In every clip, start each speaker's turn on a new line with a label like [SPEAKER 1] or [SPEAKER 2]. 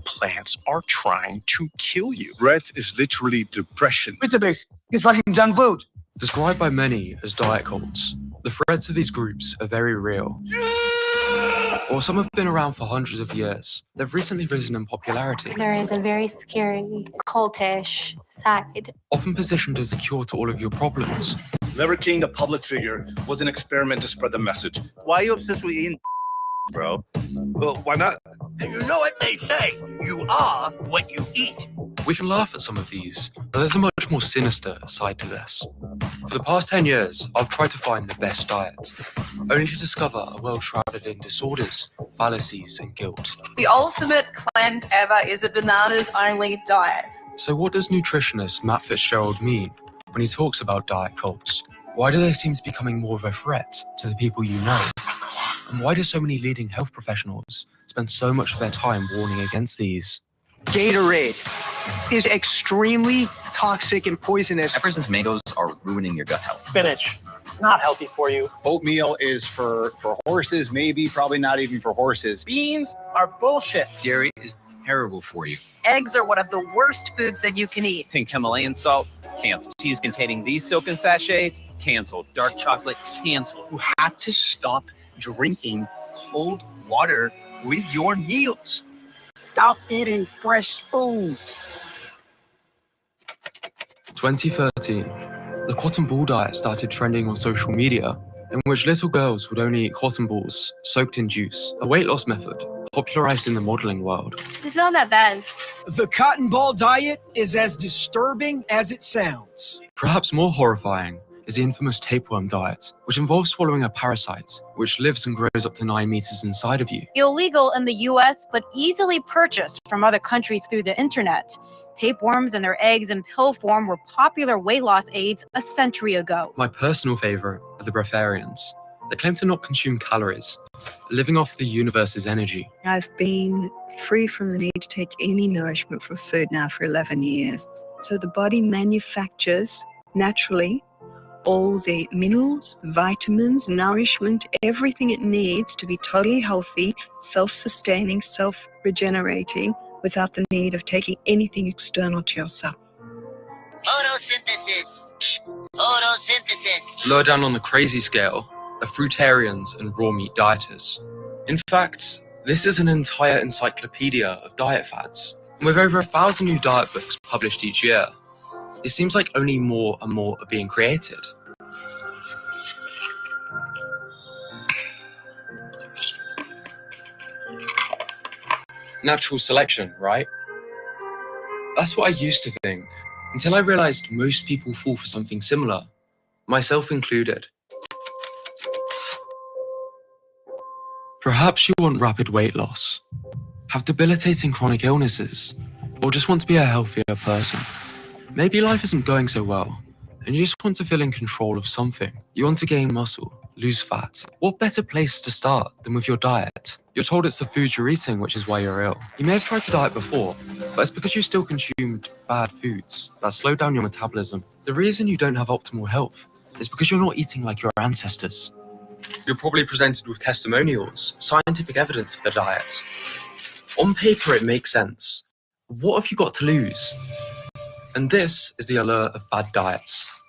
[SPEAKER 1] plants are trying to kill you.
[SPEAKER 2] Breath is literally depression.
[SPEAKER 3] Database is fucking junk food.
[SPEAKER 4] Described by many as diet cults, the threats of these groups are very real. While some have been around for hundreds of years, they've recently risen in popularity.
[SPEAKER 5] There is a very scary, cultish side.
[SPEAKER 4] Often positioned as a cure to all of your problems.
[SPEAKER 2] Larry King, the public figure, was an experiment to spread the message.
[SPEAKER 6] Why are you obsessed with eating, bro? Well, why not?
[SPEAKER 7] And you know what they say, you are what you eat.
[SPEAKER 4] We can laugh at some of these, but there's a much more sinister side to this. For the past 10 years, I've tried to find the best diet, only to discover a world shrouded in disorders, fallacies, and guilt.
[SPEAKER 8] The ultimate cleanse ever is a bananas-only diet.
[SPEAKER 4] So what does nutritionist Matt Fitzgerald mean when he talks about diet cults? Why do they seem to be becoming more of a threat to the people you know? And why do so many leading health professionals spend so much of their time warning against these?
[SPEAKER 3] Gatorade is extremely toxic and poisonous.
[SPEAKER 9] Peppers and tomatoes are ruining your gut health.
[SPEAKER 10] Spinach, not healthy for you.
[SPEAKER 11] Oatmeal is for horses, maybe, probably not even for horses.
[SPEAKER 10] Beans are bullshit.
[SPEAKER 9] Dairy is terrible for you.
[SPEAKER 8] Eggs are one of the worst foods that you can eat.
[SPEAKER 9] Pink Himalayan salt, canceled. Teas containing these silken sachets, canceled. Dark chocolate, canceled.
[SPEAKER 7] You have to stop drinking cold water with your meals.
[SPEAKER 3] Stop eating fresh food.
[SPEAKER 4] 2013, the cotton ball diet started trending on social media, in which little girls would only eat cotton balls soaked in juice, a weight loss method popularized in the modeling world.
[SPEAKER 5] It's not that bad.
[SPEAKER 3] The cotton ball diet is as disturbing as it sounds.
[SPEAKER 4] Perhaps more horrifying is the infamous tapeworm diet, which involves swallowing a parasite, which lives and grows up to 9 meters inside of you.
[SPEAKER 12] Illegal in the US, but easily purchased from other countries through the internet. Tapeworms and their eggs in pill form were popular weight loss aids a century ago.
[SPEAKER 4] My personal favorite are the breatharians. They claim to not consume calories, living off the universe's energy.
[SPEAKER 13] I've been free from the need to take any nourishment from food now for 11 years. So the body manufactures naturally all the minerals, vitamins, nourishment, everything it needs to be totally healthy, self-sustaining, self-regenerating, without the need of taking anything external to yourself.
[SPEAKER 7] Photosynthesis. Photosynthesis.
[SPEAKER 4] Lower down on the crazy scale are fruitarians and raw meat dieters. In fact, this is an entire encyclopedia of diet fads. And with over 1,000 new diet books published each year, it seems like only more and more are being created. Natural selection, right? That's what I used to think, until I realized most people fall for something similar, myself included. Perhaps you want rapid weight loss, have debilitating chronic illnesses, or just want to be a healthier person. Maybe life isn't going so well, and you just want to feel in control of something. You want to gain muscle, lose fat. What better place to start than with your diet? You're told it's the food you're eating which is why you're ill. You may have tried to diet before, but it's because you still consumed bad foods that slow down your metabolism. The reason you don't have optimal health is because you're not eating like your ancestors. You're probably presented with testimonials, scientific evidence for the diet. On paper it makes sense. What have you got to lose? And this is the allure of fad diets.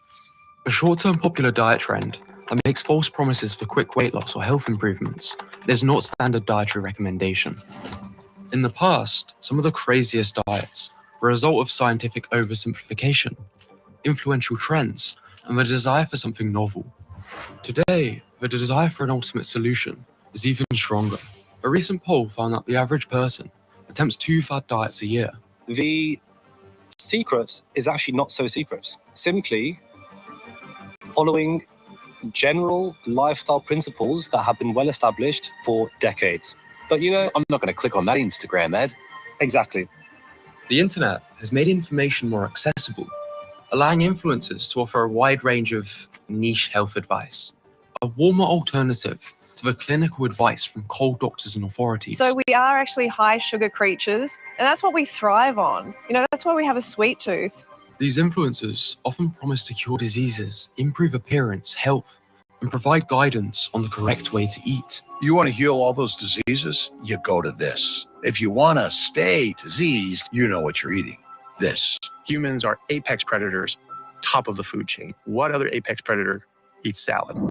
[SPEAKER 4] A short-term popular diet trend that makes false promises for quick weight loss or health improvements. It is not standard dietary recommendation. In the past, some of the craziest diets were a result of scientific oversimplification, influential trends, and the desire for something novel. Today, the desire for an ultimate solution is even stronger. A recent poll found that the average person attempts 2 fad diets a year.
[SPEAKER 14] The secret is actually not so secret. Simply following general lifestyle principles that have been well established for decades. But you know,
[SPEAKER 9] I'm not going to click on that Instagram ad.
[SPEAKER 14] Exactly.
[SPEAKER 4] The internet has made information more accessible, allowing influencers to offer a wide range of niche health advice, a warmer alternative to the clinical advice from cold doctors and authorities.
[SPEAKER 8] So we are actually high sugar creatures, and that's what we thrive on. You know, that's why we have a sweet tooth.
[SPEAKER 4] These influencers often promise to cure diseases, improve appearance, health, and provide guidance on the correct way to eat.
[SPEAKER 2] You want to heal all those diseases? You go to this.
[SPEAKER 15] If you want to stay diseased, you know what you're eating. This.
[SPEAKER 1] Humans are apex predators, top of the food chain. What other apex predator eats salad?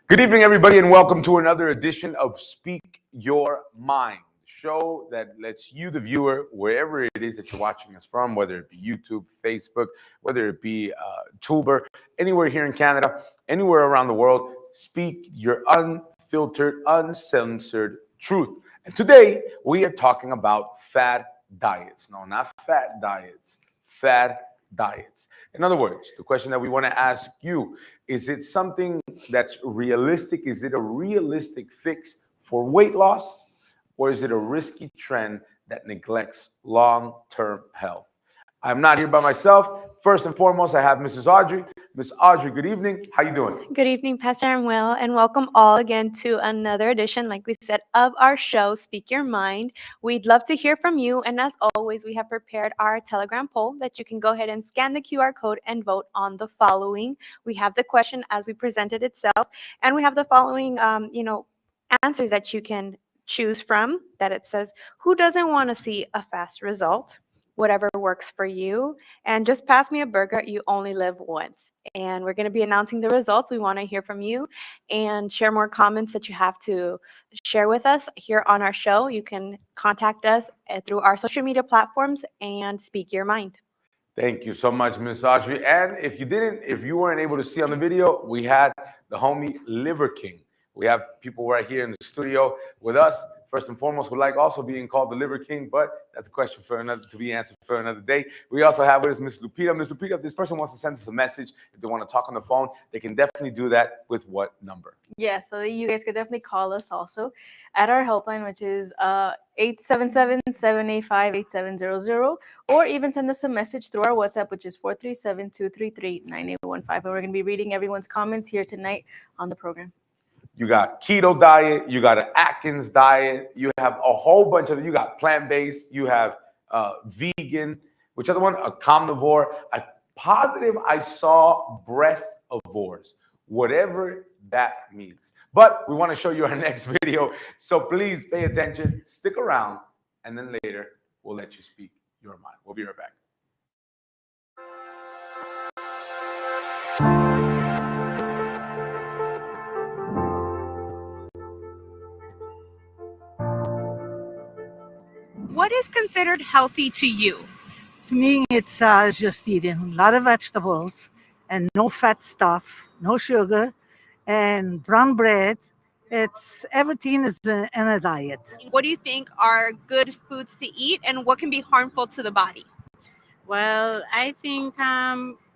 [SPEAKER 16] Good evening, everybody, and welcome to another edition of Speak Your Mind, the show that lets you, the viewer, wherever it is that you're watching us from, whether it be YouTube, Facebook, whether it be Tuber, anywhere here in Canada, anywhere around the world, speak your unfiltered, uncensored truth. And today, we are talking about fad diets. No, not fat diets, fad diets. In other words, the question that we want to ask you, is it something that's realistic? Is it a realistic fix for weight loss? Or is it a risky trend that neglects long-term health? I'm not here by myself. First and foremost, I have Mrs. Audrey. Miss Audrey, good evening. How you doing?
[SPEAKER 5] Good evening, Pastor. I'm well, and welcome all again to another edition, like we said, of our show, Speak Your Mind. We'd love to hear from you, and as always, we have prepared our Telegram poll that you can go ahead and scan the QR code and vote on the following. We have the question as we presented itself, and we have the following, answers that you can choose from. That it says, who doesn't want to see a fast result? Whatever works for you, and just pass me a burger. You only live once. And we're going to be announcing the results. We want to hear from you and share more comments that you have to share with us here on our show. You can contact us through our social media platforms and speak your mind.
[SPEAKER 16] Thank you so much, Miss Audrey. And if you weren't able to see on the video, we had the homie Liver King. We have people right here in the studio with us. First and foremost, we like also being called the Liver King, but that's a question for another to be answered for another day. We also have with us Miss Lupita. Miss Lupita, if this person wants to send us a message, if they want to talk on the phone, they can definitely do that with what number?
[SPEAKER 17] Yeah, so you guys could definitely call us also at our helpline, which is 877-785-8700, or even send us a message through our WhatsApp, which is 437-233-9815. And we're going to be reading everyone's comments here tonight on the program.
[SPEAKER 16] You got keto diet, you got an Atkins diet, you have a whole bunch of, you got plant-based, you have vegan, which other one? A carnivore, a positive I saw breathivores, whatever that means. But we want to show you our next video, so please pay attention, stick around, and then later we'll let you speak your mind. We'll be right back.
[SPEAKER 18] What is considered healthy to you?
[SPEAKER 19] To me, it's just eating a lot of vegetables and no fat stuff, no sugar, and brown bread. Everything is in a diet.
[SPEAKER 18] What do you think are good foods to eat, and what can be harmful to the body?
[SPEAKER 20] Well, I think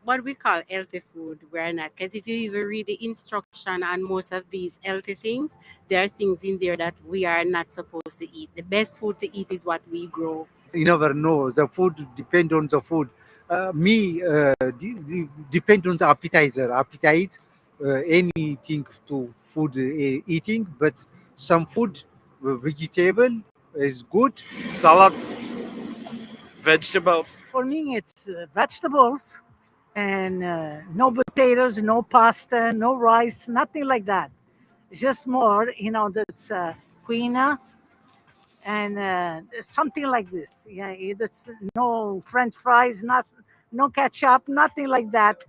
[SPEAKER 20] what we call healthy food, we're not. Because if you even read the instruction on most of these healthy things, there are things in there that we are not supposed to eat. The best food to eat is what we grow.
[SPEAKER 21] You never know. The food depends on the food. Depend on the appetizer. Appetite, anything to food eating, but some food, vegetable is good.
[SPEAKER 22] Salads, vegetables.
[SPEAKER 19] For me, it's vegetables and no potatoes, no pasta, no rice, nothing like that. It's just more, that's quinoa and something like this. Yeah, that's no French fries, no ketchup, nothing like that.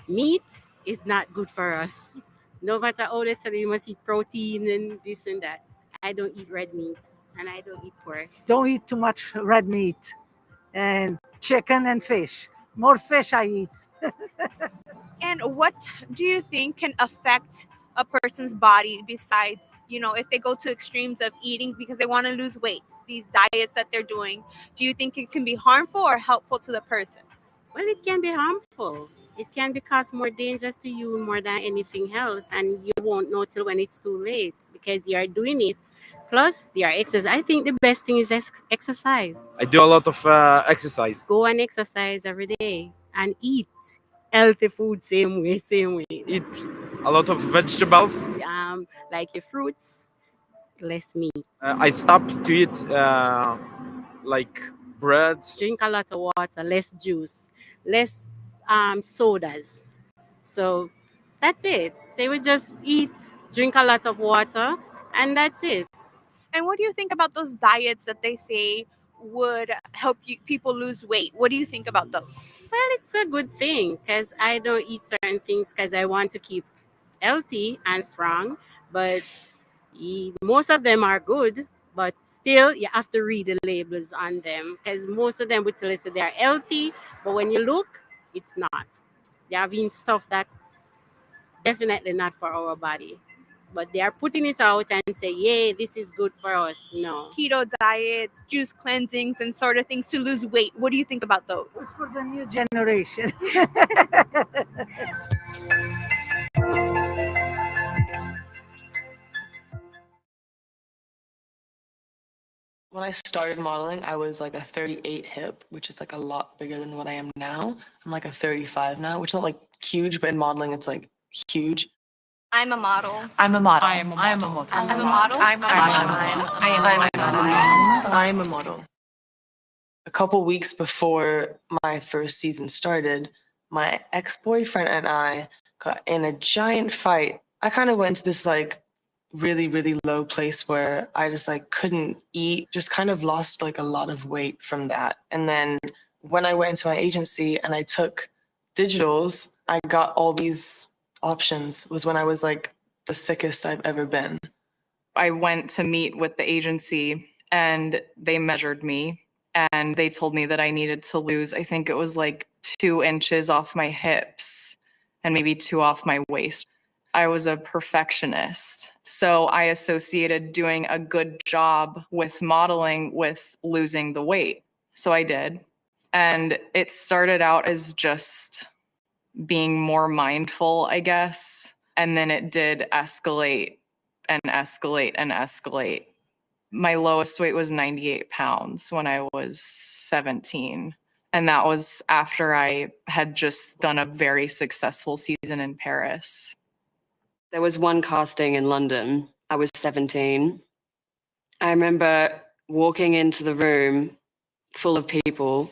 [SPEAKER 20] Meat is not good for us. No matter how they tell you, you must eat protein and this and that. I don't eat red meats and I don't eat pork.
[SPEAKER 19] Don't eat too much red meat and chicken and fish. More fish I eat.
[SPEAKER 18] And what do you think can affect a person's body besides, if they go to extremes of eating because they want to lose weight, these diets that they're doing? Do you think it can be harmful or helpful to the person?
[SPEAKER 20] Well, it can be harmful. It can cause more dangerous to you more than anything else. And you won't know till when it's too late because you're doing it. Plus, there are exercise. I think the best thing is exercise.
[SPEAKER 22] I do a lot of exercise.
[SPEAKER 20] Go and exercise every day and eat healthy food same way.
[SPEAKER 22] Eat a lot of vegetables.
[SPEAKER 20] Like your fruits, less meat.
[SPEAKER 22] I stopped to eat like bread.
[SPEAKER 20] Drink a lot of water, less juice, less sodas. So that's it. Say we just eat, drink a lot of water, and that's it.
[SPEAKER 18] And what do you think about those diets that they say would help people lose weight? What do you think about those?
[SPEAKER 20] Well, it's a good thing because I don't eat certain things because I want to keep healthy and strong. But most of them are good, but still you have to read the labels on them because most of them would tell us that they are healthy, but when you look, it's not. They are having stuff that definitely not for our body. But they are putting it out and say, yeah, this is good for us. No.
[SPEAKER 18] Keto diets, juice cleansings, and sort of things to lose weight. What do you think about those?
[SPEAKER 19] This is for the new generation.
[SPEAKER 6] When I started modeling, I was like a 38 hip, which is like a lot bigger than what I am now. I'm like a 35 now, which is not like huge, but in modeling, it's like huge.
[SPEAKER 11] I'm a model.
[SPEAKER 6] I'm a model.
[SPEAKER 11] I'm a model. I'm a model.
[SPEAKER 6] I'm a model. A couple weeks before my first season started, my ex-boyfriend and I got in a giant fight. I kind of went to this like really, really low place where I just like couldn't eat, just kind of lost like a lot of weight from that. And then when I went into my agency and I took digitals, I got all these options. Was when I was like the sickest I've ever been.
[SPEAKER 8] I went to meet with the agency and they measured me and they told me that I needed to lose, I think it was like 2 inches off my hips and maybe 2 off my waist. I was a perfectionist. So I associated doing a good job with modeling with losing the weight. So I did. And it started out as just being more mindful, I guess. And then it did escalate and escalate and escalate. My lowest weight was 98 pounds when I was 17. And that was after I had just done a very successful season in Paris.
[SPEAKER 23] There was one casting in London. I was 17. I remember walking into the room full of people,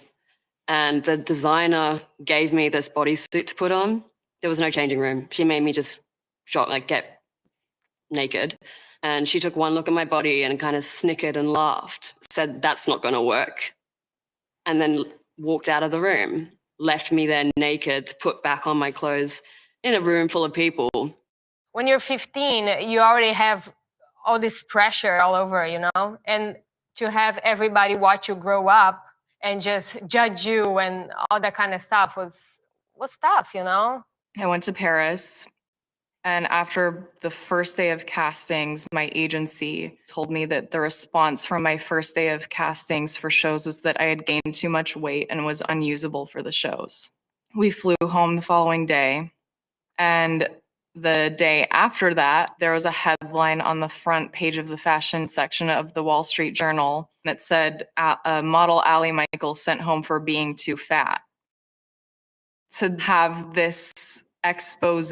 [SPEAKER 23] and the designer gave me this bodysuit to put on. There was no changing room. She made me just get naked. And she took one look at my body and kind of snickered and laughed, said, "That's not going to work." And then walked out of the room, left me there naked to put back on my clothes in a room full of people.
[SPEAKER 11] When you're 15, you already have all this pressure all over, you know? And to have everybody watch you grow up and just judge you and all that kind of stuff was tough, you know?
[SPEAKER 8] I went to Paris, and after the first day of castings, my agency told me that the response from my first day of castings for shows was that I had gained too much weight and was unusable for the shows. We flew home the following day, and the day after that, there was a headline on the front page of the fashion section of the Wall Street Journal that said, model Allie Michaels sent home for being too fat. To have this expose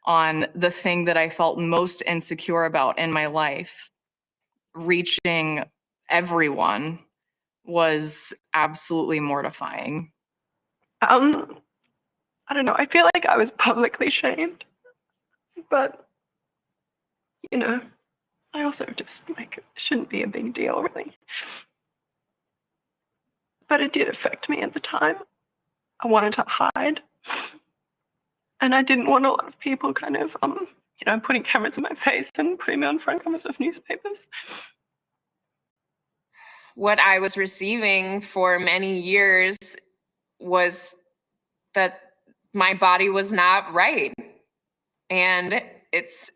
[SPEAKER 8] on the thing that I felt most insecure about in my life, reaching everyone, was absolutely mortifying.
[SPEAKER 24] I don't know. I feel like I was publicly shamed. But, you know, I also just, it shouldn't be a big deal, really. But it did affect me at the time. I wanted to hide. And I didn't want a lot of people kind of, putting cameras in my face and putting me on front covers of newspapers.
[SPEAKER 25] What I was receiving for many years was that my body was not right. And it's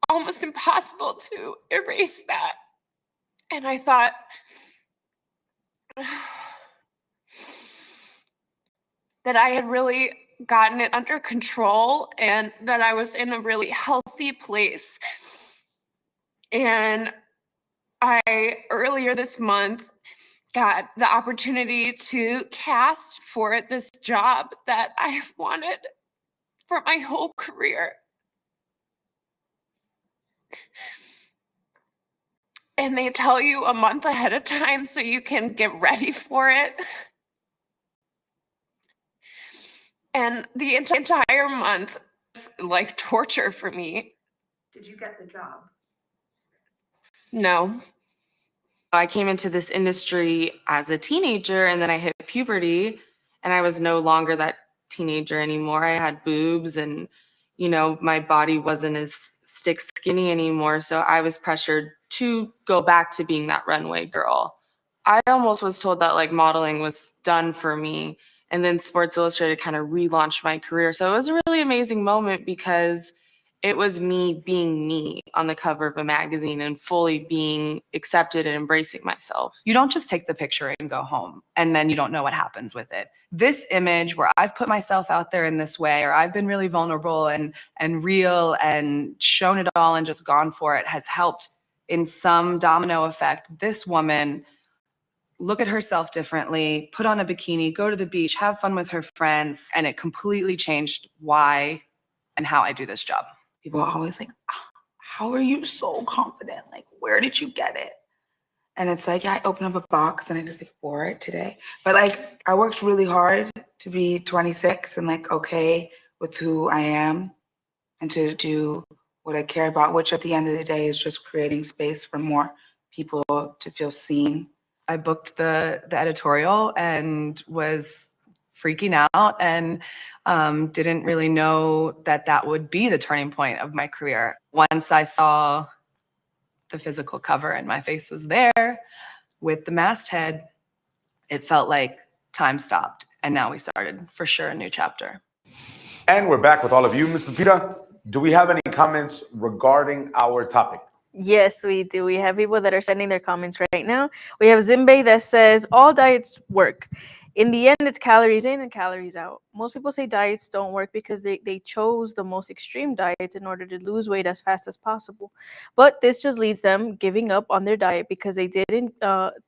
[SPEAKER 25] almost impossible to erase that. And I thought, that I had really gotten it under control and that I was in a really healthy place. And I, earlier this month, got the opportunity to cast for this job that I've wanted for my whole career. And they tell you a month ahead of time so you can get ready for it. And the entire month was like torture for me.
[SPEAKER 26] Did you get the job?
[SPEAKER 6] No. I came into this industry as a teenager and then I hit puberty and I was no longer that teenager anymore. I had boobs and, you know, my body wasn't as stick skinny anymore. So I was pressured to go back to being that runway girl. I almost was told that like modeling was done for me. And then Sports Illustrated kind of relaunched my career. So it was a really amazing moment because it was me being me on the cover of a magazine and fully being accepted and embracing myself.
[SPEAKER 3] You don't just take the picture and go home and then you don't know what happens with it. This image where I've put myself out there in this way, or I've been really vulnerable and real and shown it all and just gone for it, has helped in some domino effect this woman look at herself differently, put on a bikini, go to the beach, have fun with her friends, and it completely changed why and how I do this job.
[SPEAKER 7] People are always like, how are you so confident? Like, where did you get it? And it's like, yeah, I opened up a box and I just like wore it today. But like, I worked really hard to be 26 and like, okay with who I am and to do what I care about, which at the end of the day is just creating space for more people to feel seen.
[SPEAKER 3] I booked the editorial and was freaking out and didn't really know that that would be the turning point of my career. Once I saw the physical cover and my face was there with the masthead, it felt like time stopped. And now we started, for sure, a new chapter.
[SPEAKER 16] And we're back with all of you. Ms. Lupita, do we have any comments regarding our topic?
[SPEAKER 17] Yes, we do. We have people that are sending their comments right now. We have Zimbe that says, all diets work. In the end, it's calories in and calories out. Most people say diets don't work because they chose the most extreme diets in order to lose weight as fast as possible. But this just leads them giving up on their diet because they didn't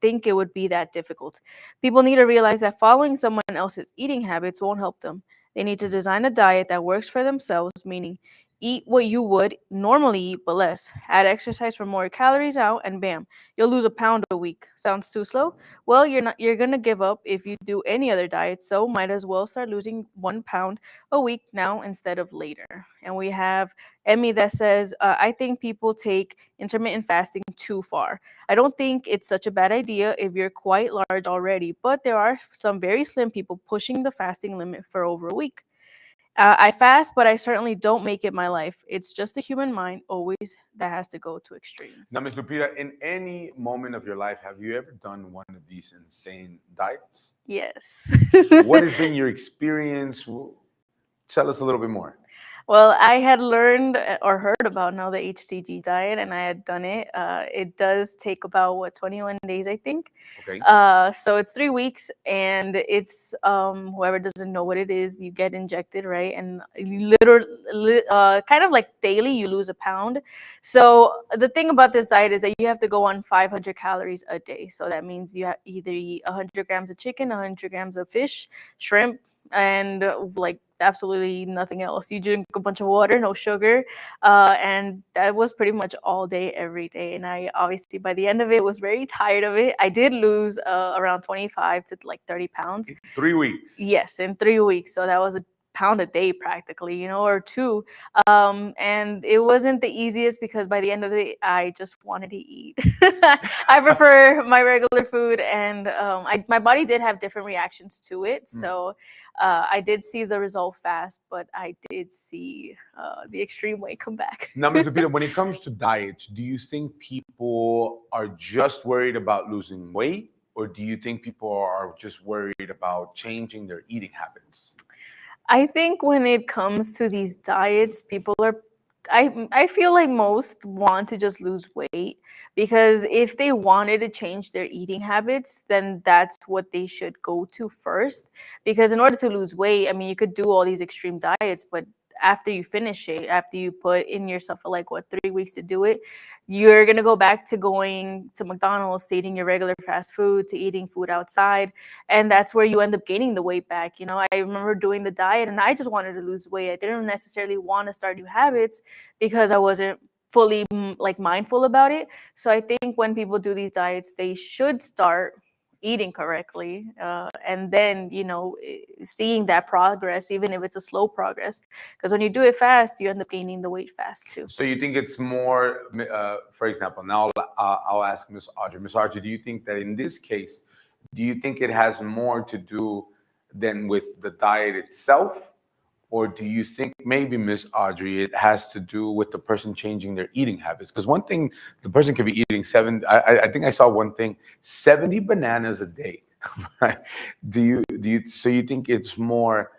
[SPEAKER 17] think it would be that difficult. People need to realize that following someone else's eating habits won't help them. They need to design a diet that works for themselves, meaning eat what you would normally eat, but less. Add exercise for more calories out, and bam, you'll lose a pound a week. Sounds too slow? Well, you're gonna give up if you do any other diet, so might as well start losing 1 pound a week now instead of later. And we have Emmy that says, I think people take intermittent fasting too far. I don't think it's such a bad idea if you're quite large already, but there are some very slim people pushing the fasting limit for over a week. I fast, but I certainly don't make it my life. It's just the human mind always that has to go to extremes.
[SPEAKER 16] Now, Ms. Lupita, in any moment of your life, have you ever done one of these insane diets?
[SPEAKER 17] Yes.
[SPEAKER 16] What has been your experience? Tell us a little bit more.
[SPEAKER 17] Well, I had learned or heard about now the HCG diet, and I had done it. It does take about 21 days, I think.
[SPEAKER 16] Okay.
[SPEAKER 17] So it's 3 weeks, and it's whoever doesn't know what it is, you get injected, right? And you literally, kind of like daily, you lose a pound. So the thing about this diet is that you have to go on 500 calories a day. So that means you either eat 100 grams of chicken, 100 grams of fish, shrimp, and like absolutely nothing else. You drink a bunch of water, no sugar, and that was pretty much all day, every day. And I obviously, by the end of it, was very tired of it. I did lose around 25 to like 30 pounds.
[SPEAKER 16] 3 weeks.
[SPEAKER 17] Yes, in 3 weeks. So that was a pound a day practically, or two. And it wasn't the easiest because by the end of the day, I just wanted to eat. I prefer my regular food, and my body did have different reactions to it. So I did see the result fast, but I did see the extreme weight come back.
[SPEAKER 16] Now, Ms. Lupita, when it comes to diets, do you think people are just worried about losing weight, or do you think people are just worried about changing their eating habits?
[SPEAKER 17] I think when it comes to these diets, people are, I feel like most want to just lose weight, because if they wanted to change their eating habits, then that's what they should go to first. Because in order to lose weight, I mean, you could do all these extreme diets, but after you finish it, after you put in yourself for 3 weeks to do it, you're going to go back to going to McDonald's, to eating your regular fast food, to eating food outside. And that's where you end up gaining the weight back. I remember doing the diet and I just wanted to lose weight. I didn't necessarily want to start new habits because I wasn't fully mindful about it. So I think when people do these diets, they should start eating correctly, and then seeing that progress, even if it's a slow progress, because when you do it fast, you end up gaining the weight fast too.
[SPEAKER 16] So you think it's more, for example, now I'll ask Miss Audrey. Miss Audrey, do you think that in this case, do you think it has more to do than with the diet itself? Or do you think maybe, Miss Audrey, it has to do with the person changing their eating habits? Because one thing, the person could be eating I think I saw one thing, 70 bananas a day. Right? So you think it's more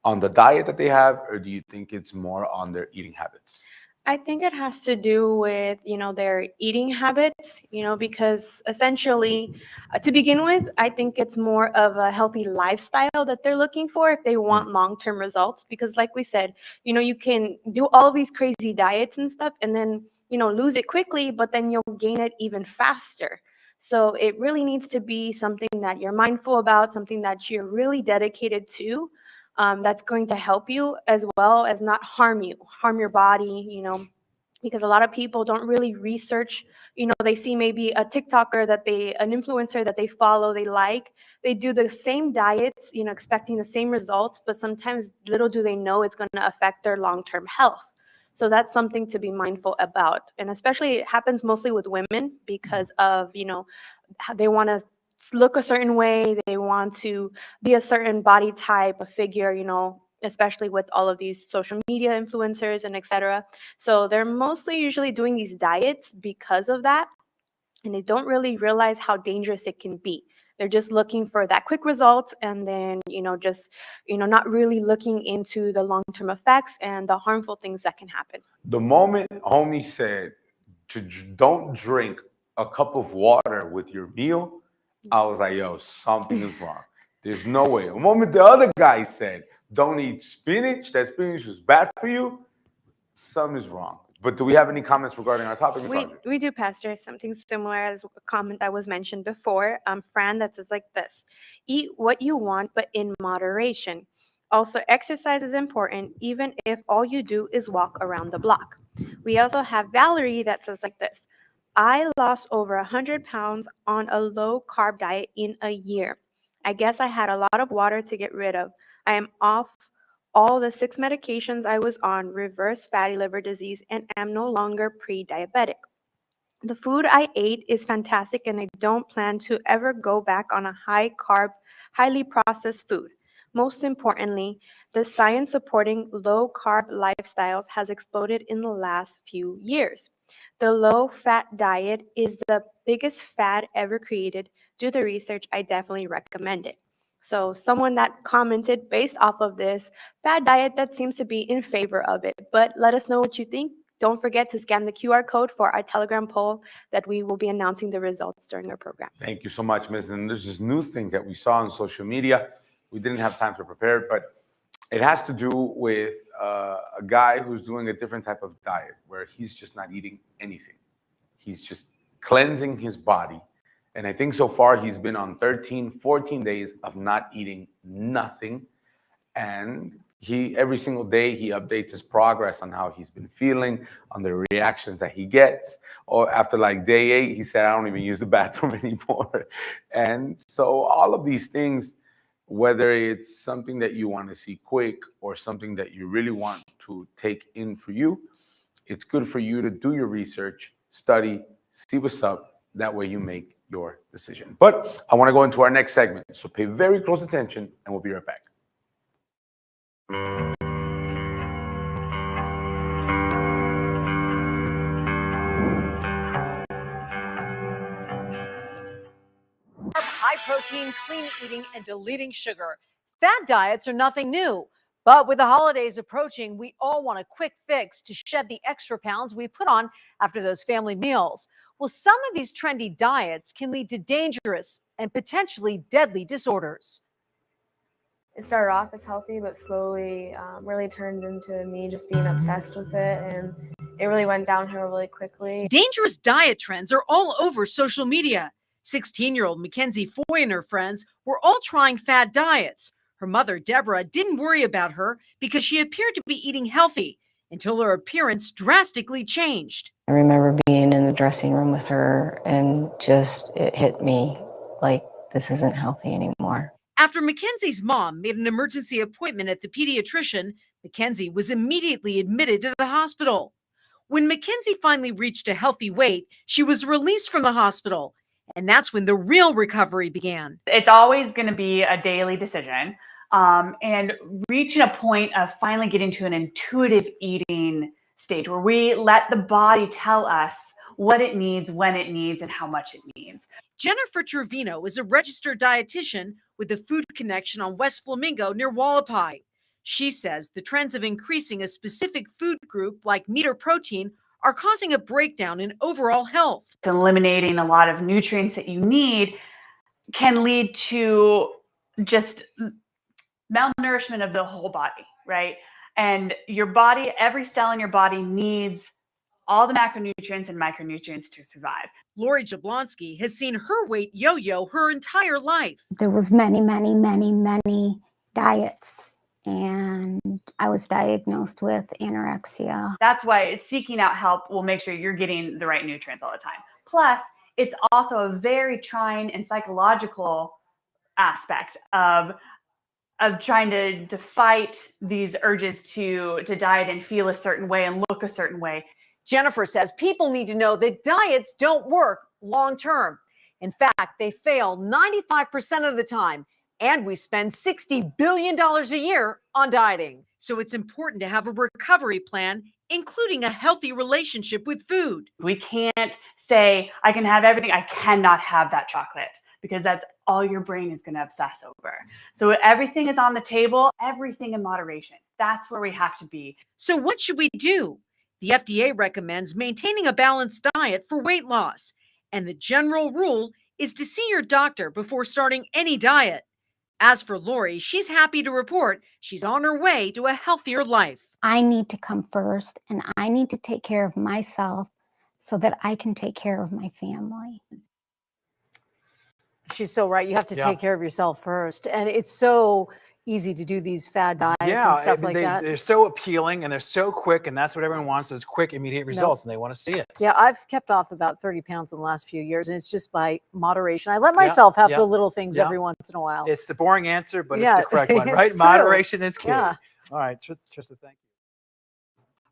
[SPEAKER 16] on the diet that they have, or do you think it's more on their eating habits?
[SPEAKER 5] I think it has to do with, their eating habits, because essentially, to begin with, I think it's more of a healthy lifestyle that they're looking for if they want long-term results. Because like we said, you can do all of these crazy diets and stuff and then, lose it quickly, but then you'll gain it even faster. So it really needs to be something that you're mindful about, something that you're really dedicated to. That's going to help you as well as not harm your body, because a lot of people don't really research, they see maybe a TikToker an influencer that they follow, they do the same diets, expecting the same results, but sometimes little do they know it's going to affect their long-term health. So that's something to be mindful about. And especially it happens mostly with women because of, they want to look a certain way, they want to be a certain body type, a figure, especially with all of these social media influencers and etc. So they're mostly usually doing these diets because of that, and they don't really realize how dangerous it can be. They're just looking for that quick result, and then not really looking into the long-term effects and the harmful things that can happen.
[SPEAKER 16] The moment homie said don't drink a cup of water with your meal, I was like, yo, something is wrong. There's no way. The moment the other guy said, don't eat spinach, that spinach was bad for you, something is wrong. But do we have any comments regarding our topic, Ms. Audrey?
[SPEAKER 5] We do, Pastor. Something similar as a comment that was mentioned before. Fran, that says like this: eat what you want, but in moderation. Also, exercise is important, even if all you do is walk around the block. We also have Valerie that says like this: I lost over 100 pounds on a low-carb diet in a year. I guess I had a lot of water to get rid of. I am off all the 6 medications I was on, reverse fatty liver disease, and am no longer pre-diabetic. The food I ate is fantastic, and I don't plan to ever go back on a high-carb, highly processed food. Most importantly, the science supporting low-carb lifestyles has exploded in the last few years. The low-fat diet is the biggest fad ever created. Do the research. I definitely recommend it. So someone that commented based off of this fad diet that seems to be in favor of it. But let us know what you think. Don't forget to scan the QR code for our Telegram poll that we will be announcing the results during our program.
[SPEAKER 16] Thank you so much, Ms. And there's this new thing that we saw on social media. We didn't have time to prepare it, but it has to do with a guy who's doing a different type of diet where he's just not eating anything. He's just cleansing his body. And I think so far he's been on 13, 14 days of not eating nothing. And every single day he updates his progress on how he's been feeling, on the reactions that he gets. Or after like day 8, he said, I don't even use the bathroom anymore. And so all of these things, whether it's something that you want to see quick or something that you really want to take in for you, it's good for you to do your research, study, see what's up. That way you make your decision. But I want to go into our next segment. So pay very close attention and we'll be right back.
[SPEAKER 9] High protein, clean eating, and deleting sugar. Fad diets are nothing new. But with the holidays approaching, we all want a quick fix to shed the extra pounds we put on after those family meals. Well, some of these trendy diets can lead to dangerous and potentially deadly disorders.
[SPEAKER 10] It started off as healthy, but slowly really turned into me just being obsessed with it, and it really went downhill really quickly.
[SPEAKER 12] Dangerous diet trends are all over social media. 16-year-old Mackenzie Foy and her friends were all trying fad diets. Her mother, Deborah, didn't worry about her because she appeared to be eating healthy until her appearance drastically changed.
[SPEAKER 13] I remember being in the dressing room with her and just it hit me like
[SPEAKER 2] this isn't healthy anymore.
[SPEAKER 12] After Mackenzie's mom made an emergency appointment at the pediatrician, Mackenzie was immediately admitted to the hospital. When Mackenzie finally reached a healthy weight, she was released from the hospital, and that's when the real recovery began.
[SPEAKER 4] It's always going to be a daily decision, and reaching a point of finally getting to an intuitive eating stage where we let the body tell us what it needs, when it needs, and how much it needs.
[SPEAKER 12] Jennifer Trevino is a registered dietitian with the Food Connection on West Flamingo near Wallapai. She says the trends of increasing a specific food group like meat or protein are causing a breakdown in overall health.
[SPEAKER 4] Eliminating a lot of nutrients that you need can lead to just malnourishment of the whole body, right? And your body, every cell in your body needs all the macronutrients and micronutrients to survive.
[SPEAKER 12] Lori Jablonski has seen her weight yo-yo her entire life.
[SPEAKER 13] There was many diets, and I was diagnosed with anorexia.
[SPEAKER 4] That's why seeking out help will make sure you're getting the right nutrients all the time. Plus, it's also a very trying and psychological aspect of trying to fight these urges to diet and feel a certain way and look a certain way.
[SPEAKER 9] Jennifer says people need to know that diets don't work long term. In fact, they fail 95% of the time, and we spend $60 billion a year on dieting.
[SPEAKER 12] So it's important to have a recovery plan, including a healthy relationship with food.
[SPEAKER 4] We can't say, I can have everything, I cannot have that chocolate, because that's all your brain is going to obsess over. So everything is on the table, everything in moderation. That's where we have to be.
[SPEAKER 12] So what should we do? The FDA recommends maintaining a balanced diet for weight loss. And the general rule is to see your doctor before starting any diet. As for Lori, she's happy to report she's on her way to a healthier life.
[SPEAKER 13] I need to come first, and I need to take care of myself so that I can take care of my family.
[SPEAKER 9] She's so right. You have to
[SPEAKER 14] Yeah.
[SPEAKER 9] take care of yourself first. And it's so easy to do these fad diets
[SPEAKER 14] Yeah,
[SPEAKER 9] and stuff like that.
[SPEAKER 14] they're so appealing and they're so quick, and that's what everyone wants, is quick, immediate results, and they want to see it.
[SPEAKER 9] Yeah, I've kept off about 30 pounds in the last few years, and it's just by moderation. I let myself have the little things every once in a while.
[SPEAKER 14] It's the boring answer, but
[SPEAKER 9] Yeah,
[SPEAKER 14] it's the correct one,
[SPEAKER 9] it's
[SPEAKER 14] right?
[SPEAKER 9] true.
[SPEAKER 14] Moderation is key.
[SPEAKER 9] Yeah.
[SPEAKER 14] All right, Trista, thank you.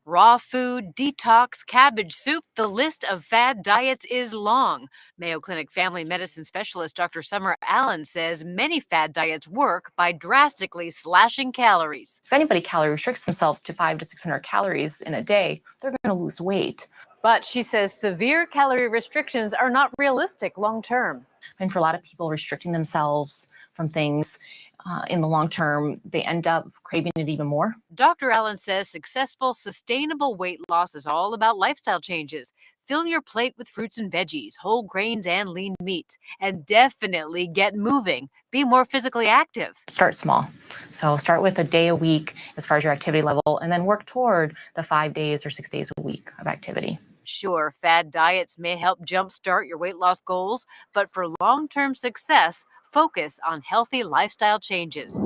[SPEAKER 15] Raw food, detox, cabbage soup, the list of fad diets is long. Mayo Clinic family medicine specialist Dr. Summer Allen says many fad diets work by drastically slashing calories.
[SPEAKER 26] If anybody calorie restricts themselves to 500 to 600 calories in a day, they're going to lose weight.
[SPEAKER 15] But she says severe calorie restrictions are not realistic long term.
[SPEAKER 26] And for a lot of people, restricting themselves from things in the long term, they end up craving it even more.
[SPEAKER 15] Dr. Allen says successful, sustainable weight loss is all about lifestyle changes. Fill your plate with fruits and veggies, whole grains, and lean meats. And definitely get moving. Be more physically active.
[SPEAKER 26] Start small. So start with a day a week as far as your activity level, and then work toward the 5 days or 6 days a week of activity.
[SPEAKER 15] Sure, fad diets may help jumpstart your weight loss goals, but for long-term success, focus on healthy lifestyle changes.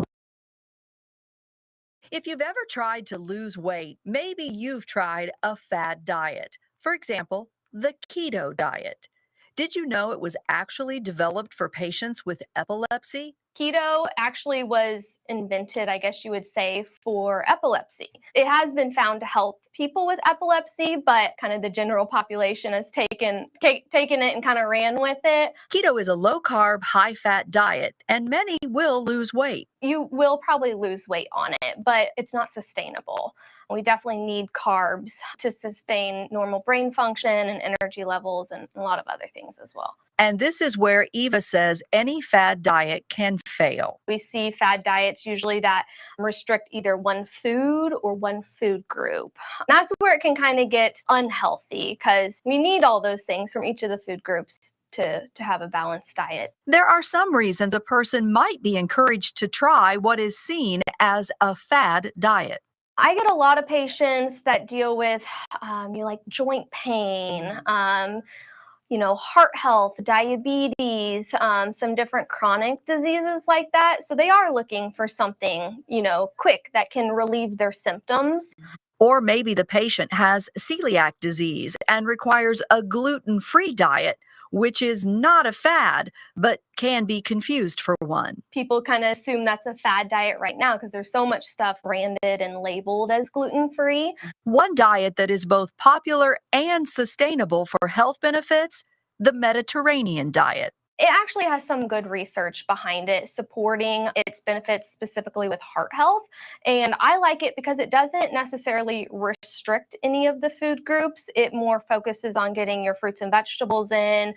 [SPEAKER 27] If you've ever tried to lose weight, maybe you've tried a fad diet. For example, the keto diet. Did you know it was actually developed for patients with epilepsy?
[SPEAKER 10] Keto actually was invented, I guess you would say, for epilepsy. It has been found to help people with epilepsy, but kind of the general population has taken it and kind of ran with it.
[SPEAKER 27] Keto is a low-carb, high-fat diet, and many will lose weight.
[SPEAKER 10] You will probably lose weight on it, but it's not sustainable. We definitely need carbs to sustain normal brain function and energy levels and a lot of other things as well.
[SPEAKER 27] And this is where Eva says any fad diet can fail.
[SPEAKER 10] We see fad diets usually that restrict either one food or one food group. That's where it can kind of get unhealthy because we need all those things from each of the food groups to have a balanced diet.
[SPEAKER 27] There are some reasons a person might be encouraged to try what is seen as a fad diet.
[SPEAKER 10] I get a lot of patients that deal with like joint pain, heart health, diabetes, some different chronic diseases like that. So they are looking for something, quick that can relieve their symptoms.
[SPEAKER 27] Or maybe the patient has celiac disease and requires a gluten-free diet which is not a fad, but can be confused for one.
[SPEAKER 10] People kind of assume that's a fad diet right now because there's so much stuff branded and labeled as gluten-free.
[SPEAKER 27] One diet that is both popular and sustainable for health benefits, the Mediterranean diet.
[SPEAKER 10] It actually has some good research behind it, supporting its benefits specifically with heart health. And I like it because it doesn't necessarily restrict any of the food groups. It more focuses on getting your fruits and vegetables in,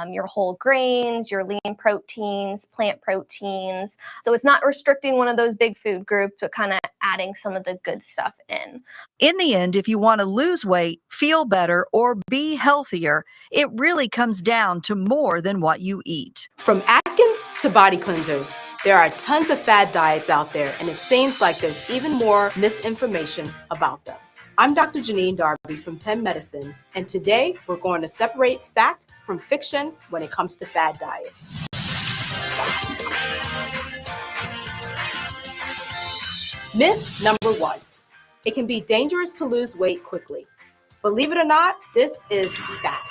[SPEAKER 10] your whole grains, your lean proteins, plant proteins. So it's not restricting one of those big food groups, but kind of adding some of the good stuff in.
[SPEAKER 27] In the end, if you want to lose weight, feel better, or be healthier, it really comes down to more than what you eat.
[SPEAKER 1] From Atkins to body cleansers, there are tons of fad diets out there, and it seems like there's even more misinformation about them. I'm Dr. Janine Darby from Penn Medicine, and today we're going to separate fact from fiction when it comes to fad diets. Myth number 1. It can be dangerous to lose weight quickly. Believe it or not, this is fact.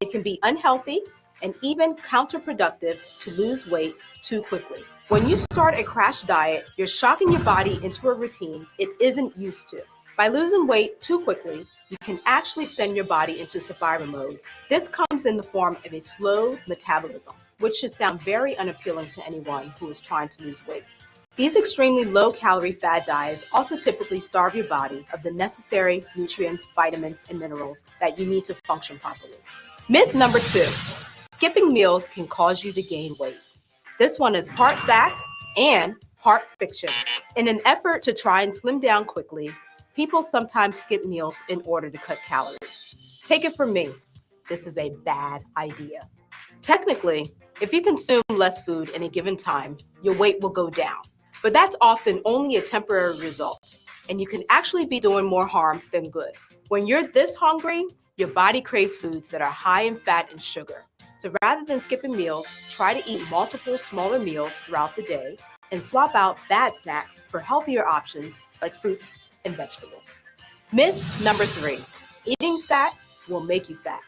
[SPEAKER 1] It can be unhealthy and even counterproductive to lose weight too quickly. When you start a crash diet, you're shocking your body into a routine it isn't used to. By losing weight too quickly, you can actually send your body into survival mode. This comes in the form of a slow metabolism, which should sound very unappealing to anyone who is trying to lose weight. These extremely low-calorie fad diets also typically starve your body of the necessary nutrients, vitamins, and minerals that you need to function properly. Myth number 2. Skipping meals can cause you to gain weight. This one is part fact and part fiction. In an effort to try and slim down quickly, people sometimes skip meals in order to cut calories. Take it from me, this is a bad idea. Technically, if you consume less food in a given time, your weight will go down. But that's often only a temporary result, and you can actually be doing more harm than good. When you're this hungry, your body craves foods that are high in fat and sugar. So rather than skipping meals, try to eat multiple smaller meals throughout the day and swap out bad snacks for healthier options like fruits and vegetables. Myth number 3, eating fat will make you fat.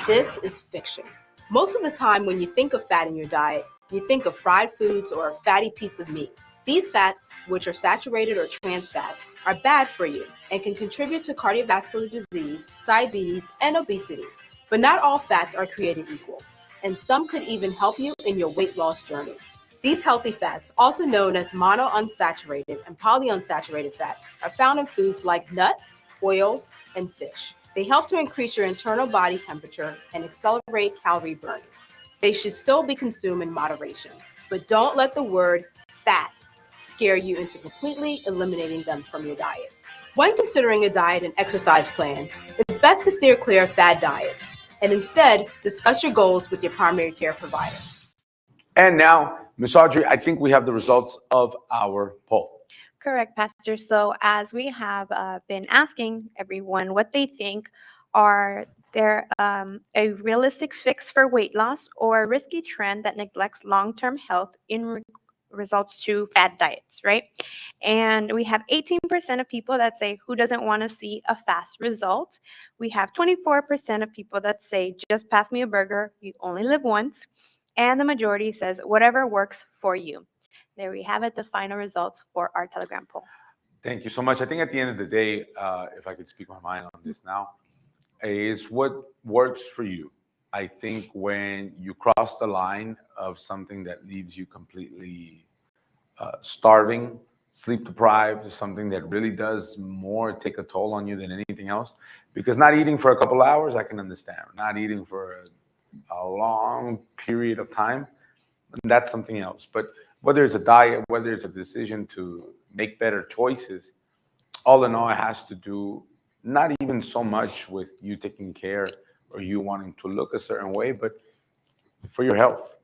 [SPEAKER 1] This is fiction. Most of the time when you think of fat in your diet, you think of fried foods or a fatty piece of meat. These fats, which are saturated or trans fats, are bad for you and can contribute to cardiovascular disease, diabetes, and obesity. But not all fats are created equal, and some could even help you in your weight loss journey. These healthy fats, also known as monounsaturated and polyunsaturated fats, are found in foods like nuts, oils, and fish. They help to increase your internal body temperature and accelerate calorie burning. They should still be consumed in moderation, but don't let the word fat scare you into completely eliminating them from your diet. When considering a diet and exercise plan, it's best to steer clear of fad diets and instead discuss your goals with your primary care provider.
[SPEAKER 16] And now, Ms. Audrey, I think we have the results of our poll.
[SPEAKER 5] Correct, Pastor. So as we have been asking everyone what they think, are there a realistic fix for weight loss or a risky trend that neglects long-term health in results to fad diets, right? And we have 18% of people that say who doesn't want to see a fast result. We have 24% of people that say just pass me a burger, you only live once. And the majority says whatever works for you. There we have it, the final results for our Telegram poll.
[SPEAKER 16] Thank you so much. I think at the end of the day, if I could speak my mind on this now, is what works for you. I think when you cross the line of something that leaves you completely starving, sleep deprived, something that really does more take a toll on you than anything else, because not eating for a couple hours, I can understand. Not eating for a long period of time, that's something else. But whether it's a diet, whether it's a decision to make better choices, all in all, it has to do not even so much with you taking care or you wanting to look a certain way, but for your health.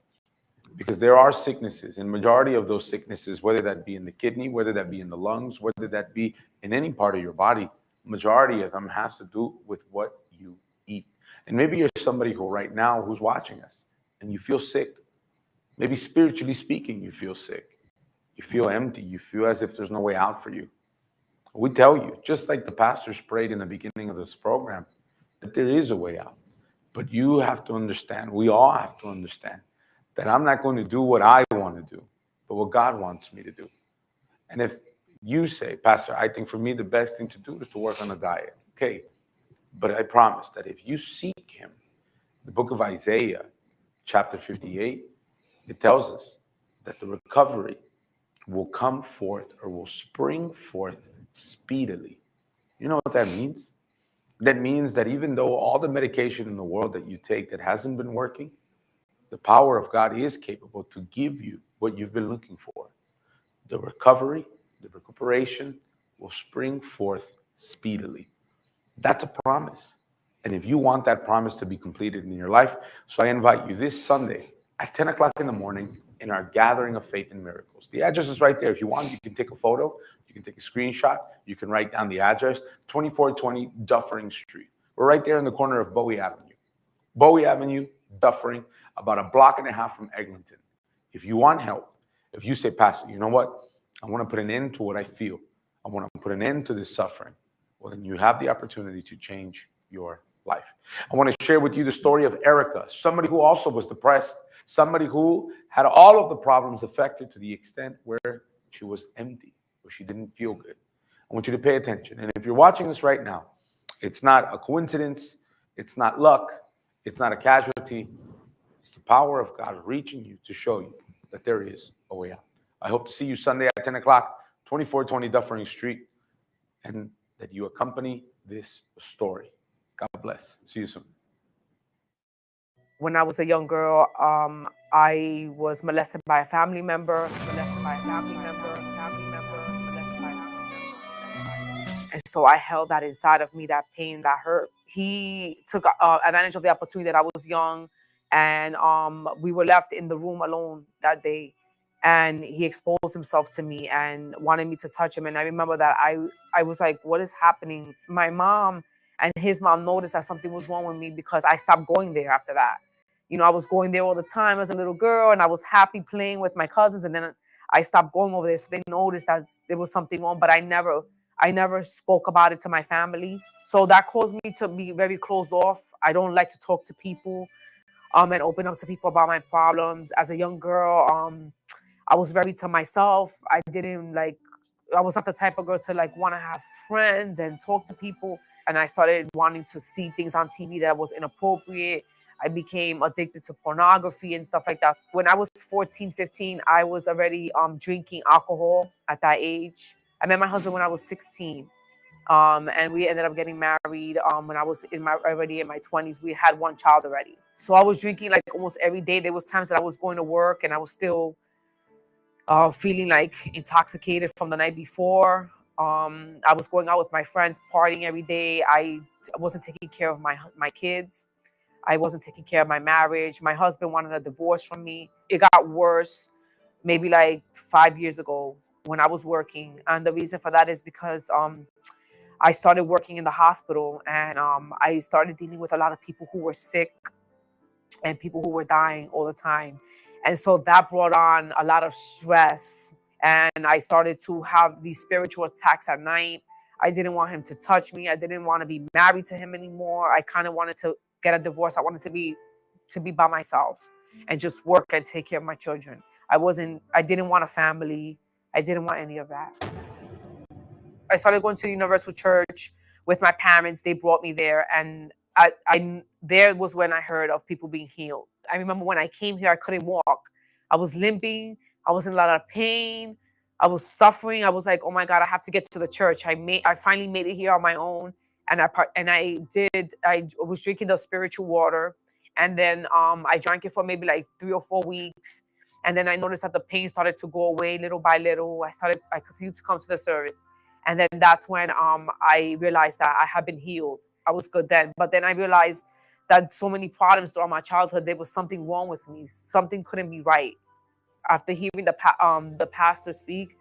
[SPEAKER 16] Because there are sicknesses, and majority of those sicknesses, whether that be in the kidney, whether that be in the lungs, whether that be in any part of your body, majority of them has to do with what you eat. And maybe you're somebody who right now who's watching us and you feel sick. Maybe spiritually speaking, you feel sick. You feel empty. You feel as if there's no way out for you. We tell you, just like the pastors prayed in the beginning of this program, that there is a way out. But you have to understand, we all have to understand, that I'm not going to do what I want to do, but what God wants me to do. And if you say, Pastor, I think for me the best thing to do is to work on a diet. Okay, but I promise that if you seek him, the book of Isaiah, chapter 58, it tells us that the recovery will come forth or will spring forth speedily. You know what that means? That means that even though all the medication in the world that you take that hasn't been working, the power of God is capable to give you what you've been looking for. The recovery, the recuperation will spring forth speedily. That's a promise. And if you want that promise to be completed in your life, so I invite you this Sunday at 10 o'clock in the morning in our Gathering of Faith and Miracles. The address is right there. If you want, you can take a photo, you can take a screenshot, you can write down the address, 2420 Dufferin Street. We're right there in the corner of Bowie Avenue. Bowie Avenue, Dufferin, about a block and a half from Eglinton. If you want help, if you say, Pastor, you know what? I want to put an end to what I feel. I want to put an end to this suffering. Well, then you have the opportunity to change your life. I want to share with you the story of Erica, somebody who also was depressed, somebody who had all of the problems affected to the extent where she was empty, where she didn't feel good. I want you to pay attention. And if you're watching this right now, it's not a coincidence. It's not luck. It's not a casualty. It's the power of God reaching you to show you that there is a way out. I hope to see you Sunday at 10 o'clock, 2420 Dufferin Street, and that you accompany this story. God bless. See you soon.
[SPEAKER 2] When I was a young girl, I was molested by a family member, And so I held that inside of me, that pain, that hurt. He took advantage of the opportunity that I was young, and we were left in the room alone that day. And he exposed himself to me and wanted me to touch him. And I remember that I was like, what is happening? My mom and his mom noticed that something was wrong with me because I stopped going there after that. You know, I was going there all the time as a little girl, and I was happy playing with my cousins. And then I stopped going over there. So they noticed that there was something wrong, but I never spoke about it to my family. So that caused me to be very closed off. I don't like to talk to people and open up to people about my problems. As a young girl, I was very to myself. I was not the type of girl to want to have friends and talk to people. And I started wanting to see things on TV that was inappropriate. I became addicted to pornography and stuff like that. When I was 14, 15, I was already drinking alcohol at that age. I met my husband when I was 16. And we ended up getting married when I was already in my 20s. We had one child already. So I was drinking almost every day. There was times that I was going to work and I was still feeling intoxicated from the night before. I was going out with my friends, partying every day. I wasn't taking care of my kids. I wasn't taking care of my marriage. My husband wanted a divorce from me. It got worse maybe 5 years ago when I was working. And the reason for that is because I started working in the hospital, and I started dealing with a lot of people who were sick and people who were dying all the time. And so that brought on a lot of stress. And I started to have these spiritual attacks at night. I didn't want him to touch me. I didn't want to be married to him anymore. I kind of wanted to get a divorce. I wanted to be by myself and just work and take care of my children. I didn't want a family. I didn't want any of that. I started going to Universal Church with my parents. They brought me there, and there was when I heard of people being healed. I remember when I came here, I couldn't walk. I was limping. I was in a lot of pain. I was suffering. I was like, oh my God, I have to get to the church. I finally made it here on my own. And I was drinking the spiritual water. And then I drank it for maybe 3 or 4 weeks. And then I noticed that the pain started to go away little by little. I continued to come to the service. And then that's when I realized that I had been healed. I was good then. But then I realized that so many problems throughout my childhood, there was something wrong with me. Something couldn't be right. After hearing the pastor speak,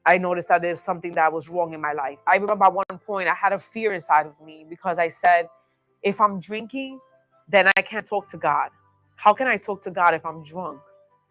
[SPEAKER 2] I noticed that there's something that was wrong in my life. I remember at one point I had a fear inside of me because I said, if I'm drinking, then I can't talk to God. How can I talk to God if I'm drunk?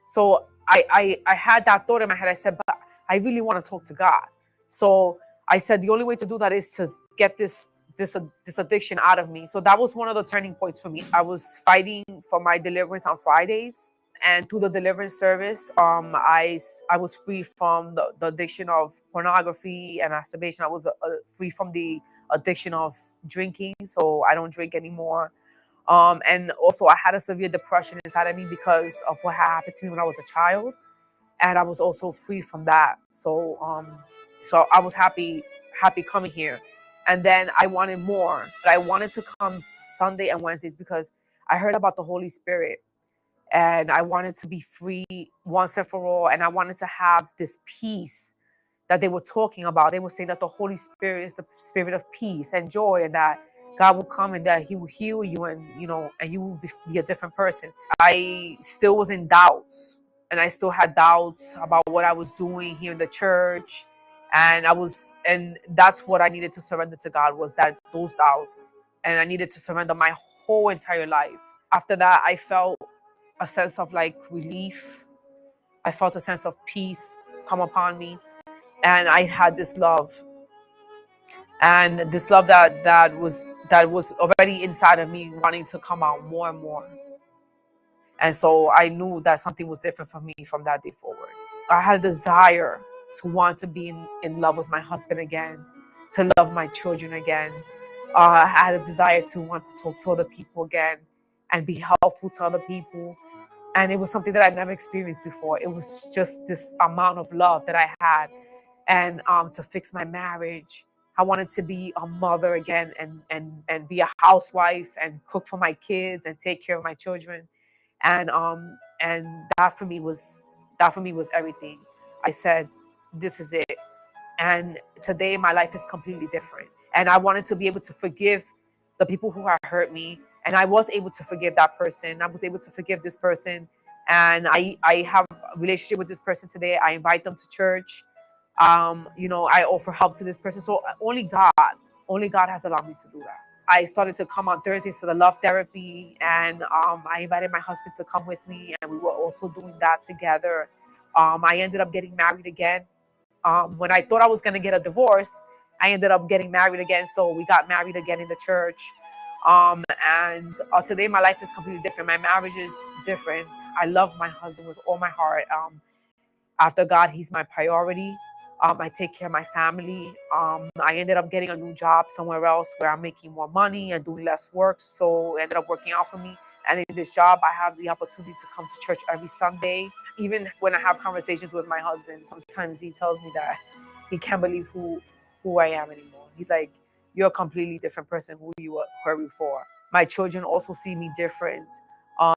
[SPEAKER 2] So I had that thought in my head. I said, but I really want to talk to God. So I said, the only way to do that is to get this this addiction out of me. So that was one of the turning points for me. I was fighting for my deliverance on Fridays, and through the deliverance service, I was free from the addiction of pornography and masturbation. I was free from the addiction of drinking, so I don't drink anymore. And also I had a severe depression inside of me because of what happened to me when I was a child, and I was also free from that. So so I was happy coming here. And then I wanted more, but I wanted to come Sunday and Wednesdays because I heard about the Holy Spirit, and I wanted to be free once and for all. And I wanted to have this peace that they were talking about. They were saying that the Holy Spirit is the spirit of peace and joy, and that God will come and that he will heal you, and and you will be a different person. I still was in doubts, and I still had doubts about what I was doing here in the church. And that's what I needed to surrender to God, was those doubts. And I needed to surrender my whole entire life. After that, I felt a sense of relief. I felt a sense of peace come upon me. And I had this love. And this love that was already inside of me, wanting to come out more and more. And so I knew that something was different for me from that day forward. I had a desire to want to be in love with my husband again, to love my children again. I had a desire to want to talk to other people again and be helpful to other people. And it was something that I'd never experienced before. It was just this amount of love that I had. And to fix my marriage, I wanted to be a mother again, and be a housewife and cook for my kids and take care of my children. And that for me was everything. I said, this is it. And today my life is completely different. And I wanted to be able to forgive the people who had hurt me. And I was able to forgive that person. I was able to forgive this person. And I have a relationship with this person today. I invite them to church. I offer help to this person. So only God has allowed me to do that. I started to come on Thursdays to the love therapy, and I invited my husband to come with me, and we were also doing that together. I ended up getting married again. When I thought I was going to get a divorce, I ended up getting married again. So we got married again in the church. And today my life is completely different. My marriage is different. I love my husband with all my heart. After God, he's my priority. I take care of my family. I ended up getting a new job somewhere else where I'm making more money and doing less work. So it ended up working out for me. And in this job, I have the opportunity to come to church every Sunday. Even when I have conversations with my husband, sometimes he tells me that he can't believe who I am anymore. He's like, you're a completely different person who you were before. My children also see me different.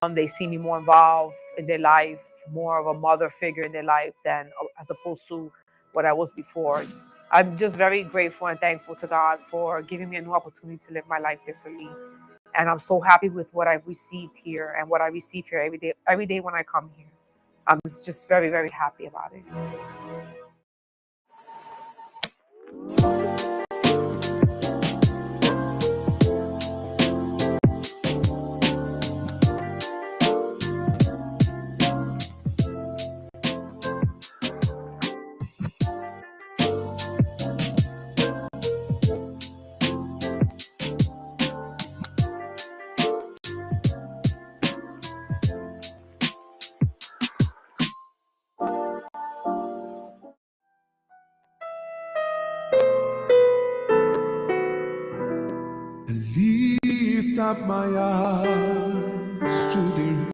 [SPEAKER 2] They see me more involved in their life, more of a mother figure in their life than as opposed to what I was before. I'm just very grateful and thankful to God for giving me a new opportunity to live my life differently. And I'm so happy with what I've received here and what I receive here every day when I come here. I'm just very, very happy about it.
[SPEAKER 11] Lift up my eyes to the